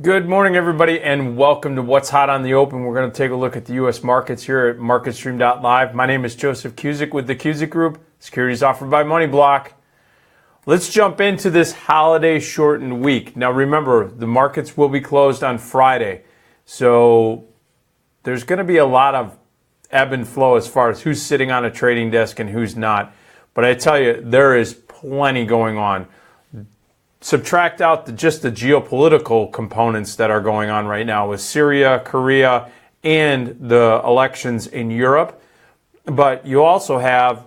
Good morning, everybody, and welcome to What's Hot on the Open. We're going to take a look at the U.S. markets here at MarketStream.live. My name is Joseph Cusick with the Cusick Group, securities offered by MoneyBlock. Let's jump into this holiday shortened week. Now, remember, the markets will be closed on Friday, so there's going to be a lot of ebb and flow as far as who's sitting on a trading desk and who's not. But I tell you, there is plenty going on. Subtract out just the geopolitical components that are going on right now with Syria, Korea, and the elections in Europe. But you also have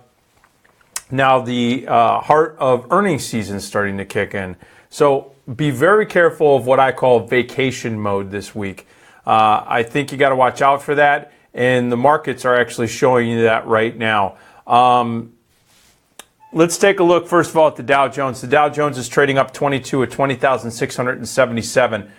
now the heart of earnings season starting to kick in. So be very careful of what I call vacation mode this week. I think you got to watch out for that, and the markets are actually showing you that right now. Let's take a look, first of all, at the Dow Jones. The Dow Jones is trading up 22 at 20,677.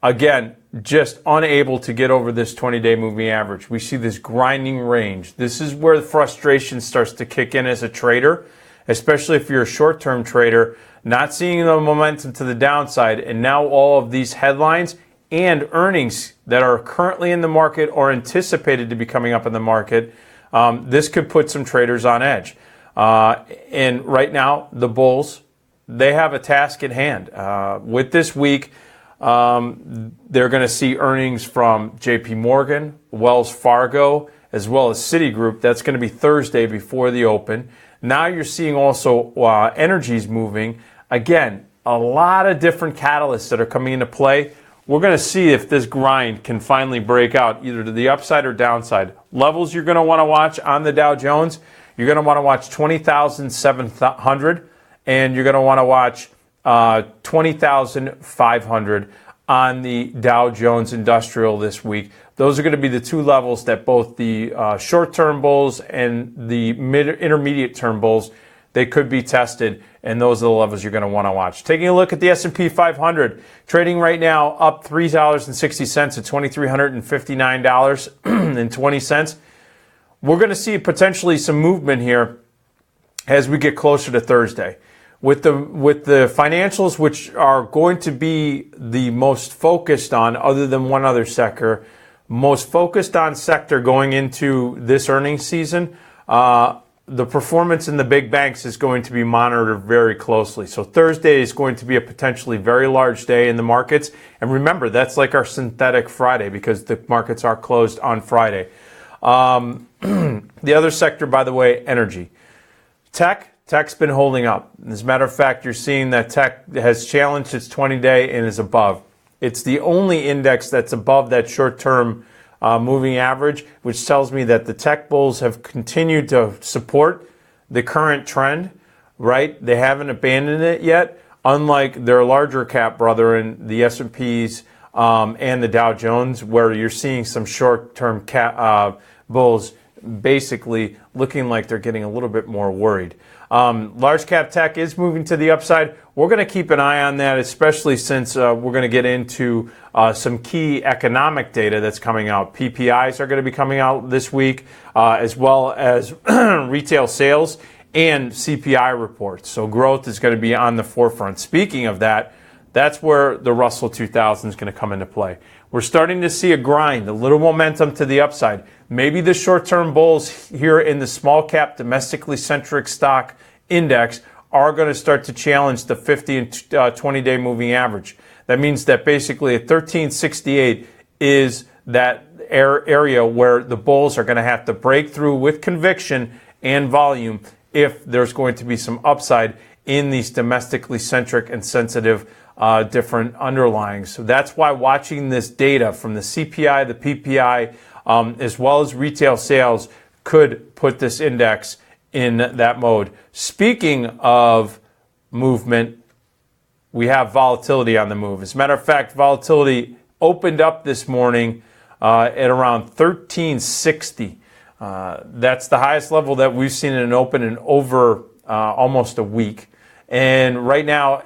Again, just unable to get over this 20-day moving average. We see this grinding range. This is where the frustration starts to kick in as a trader, especially if you're a short-term trader, not seeing the momentum to the downside, and now all of these headlines and earnings that are currently in the market or anticipated to be coming up in the market, this could put some traders on edge. And right now, the bulls, they have a task at hand. With this week, they're going to see earnings from JP Morgan, Wells Fargo, as well as Citigroup. That's going to be Thursday before the open. Now you're seeing also energies moving. Again, a lot of different catalysts that are coming into play. We're going to see if this grind can finally break out either to the upside or downside. Levels you're going to want to watch on the Dow Jones. You're going to want to watch 20,700 and you're going to want to watch 20,500 on the Dow Jones Industrial this week. Those are going to be the two levels that both the short-term bulls and the intermediate term bulls, they could be tested, and those are the levels you're going to want to watch. Taking a look at the S&P 500, trading right now up $3.60 at $2,359.20. We're going to see potentially some movement here as we get closer to Thursday. With the financials, which are going to be the most focused on, other than one other sector, most focused on sector going into this earnings season, the performance in the big banks is going to be monitored very closely. So Thursday is going to be a potentially very large day in the markets. And remember, that's like our synthetic Friday because the markets are closed on Friday. The other sector, by the way, energy. Tech's been holding up. As a matter of fact, you're seeing that tech has challenged its 20-day and is above. It's the only index that's above that short-term moving average, which tells me that the tech bulls have continued to support the current trend, right? They haven't abandoned it yet, unlike their larger cap brethren, the S&Ps and the Dow Jones, where you're seeing some short-term bulls basically looking like they're getting a little bit more worried. Large cap tech is moving to the upside. We're going to keep an eye on that, especially since we're going to get into some key economic data that's coming out. PPIs are going to be coming out this week, as well as retail sales and CPI reports. So growth is going to be on the forefront. Speaking of that, that's where the Russell 2000 is going to come into play. We're starting to see a grind, a little momentum to the upside. Maybe the short-term bulls here in the small cap domestically centric stock index are going to start to challenge the 50 and 20-day moving average. That means that basically at 1368 is that area where the bulls are going to have to break through with conviction and volume if there's going to be some upside in these domestically centric and sensitive different underlyings. So that's why watching this data from the CPI, the PPI, as well as retail sales could put this index in that mode. Speaking of movement, we have volatility on the move. As a matter of fact, volatility opened up this morning at around 1360. That's the highest level that we've seen in an open in over almost a week. And right now,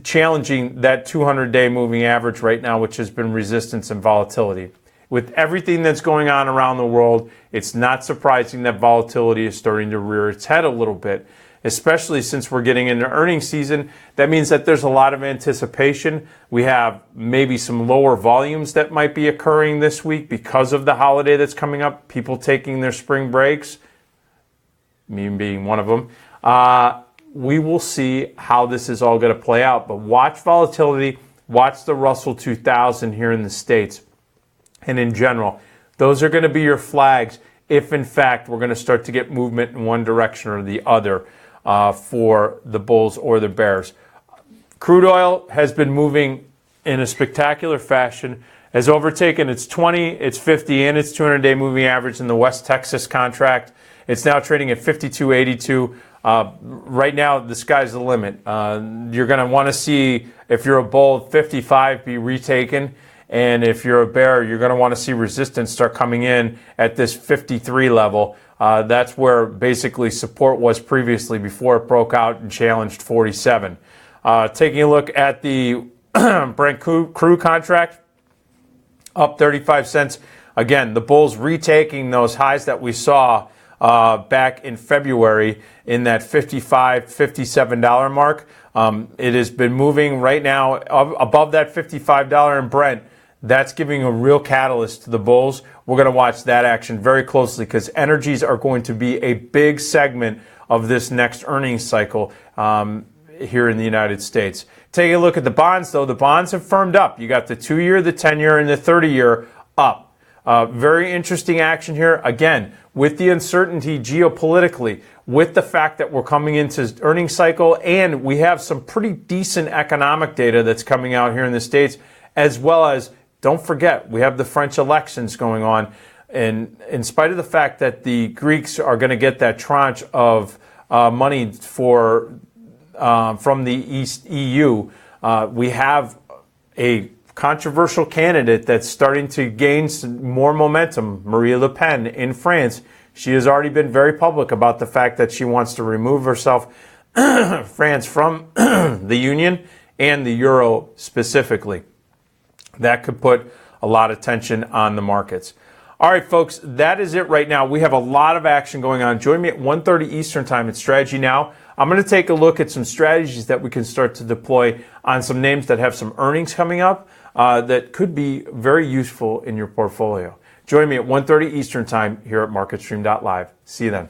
challenging that 200-day moving average right now, which has been resistance and volatility. With everything that's going on around the world, it's not surprising that volatility is starting to rear its head a little bit. especially since we're getting into earnings season. That means that there's a lot of anticipation. We have maybe some lower volumes that might be occurring this week because of the holiday that's coming up, people taking their spring breaks, me being one of them. We will see how this is all going to play out. But watch volatility, watch the Russell 2000 here in the States. And in general, those are going to be your flags if, in fact, we're going to start to get movement in one direction or the other for the bulls or the bears. Crude oil has been moving in a spectacular fashion, has overtaken its 20, its 50, and its 200-day moving average in the West Texas contract. It's now trading at 52.82. Right now, the sky's the limit. You're going to want to see, if you're a bull, 55 be retaken. And if you're a bear, you're going to want to see resistance start coming in at this 53 level. That's where basically support was previously before it broke out and challenged 47. Taking a look at the Brent Crude contract, up 35 cents. Again, the bulls retaking those highs that we saw back in February in that $55, $57 mark. It has been moving right now above that $55 in Brent. That's giving a real catalyst to the bulls. We're going to watch that action very closely because energies are going to be a big segment of this next earnings cycle here in the United States. Taking a look at the bonds, though, the bonds have firmed up. You got the 2-year, the 10-year, and the 30-year up. Very interesting action here. Again, with the uncertainty geopolitically, with the fact that we're coming into earnings cycle, and we have some pretty decent economic data that's coming out here in the States, as well as, don't forget, we have the French elections going on. And in spite of the fact that the Greeks are going to get that tranche of money from the East EU, we have a controversial candidate that's starting to gain some more momentum, Marine Le Pen in France. She has already been very public about the fact that she wants to remove herself, France, from the Union and the Euro specifically. That could put a lot of tension on the markets. All right, folks, that is it right now. We have a lot of action going on. Join me at 1:30 Eastern Time at Strategy Now. I'm going to take a look at some strategies that we can start to deploy on some names that have some earnings coming up that could be very useful in your portfolio. Join me at 1:30 Eastern Time here at MarketStream.live. See you then.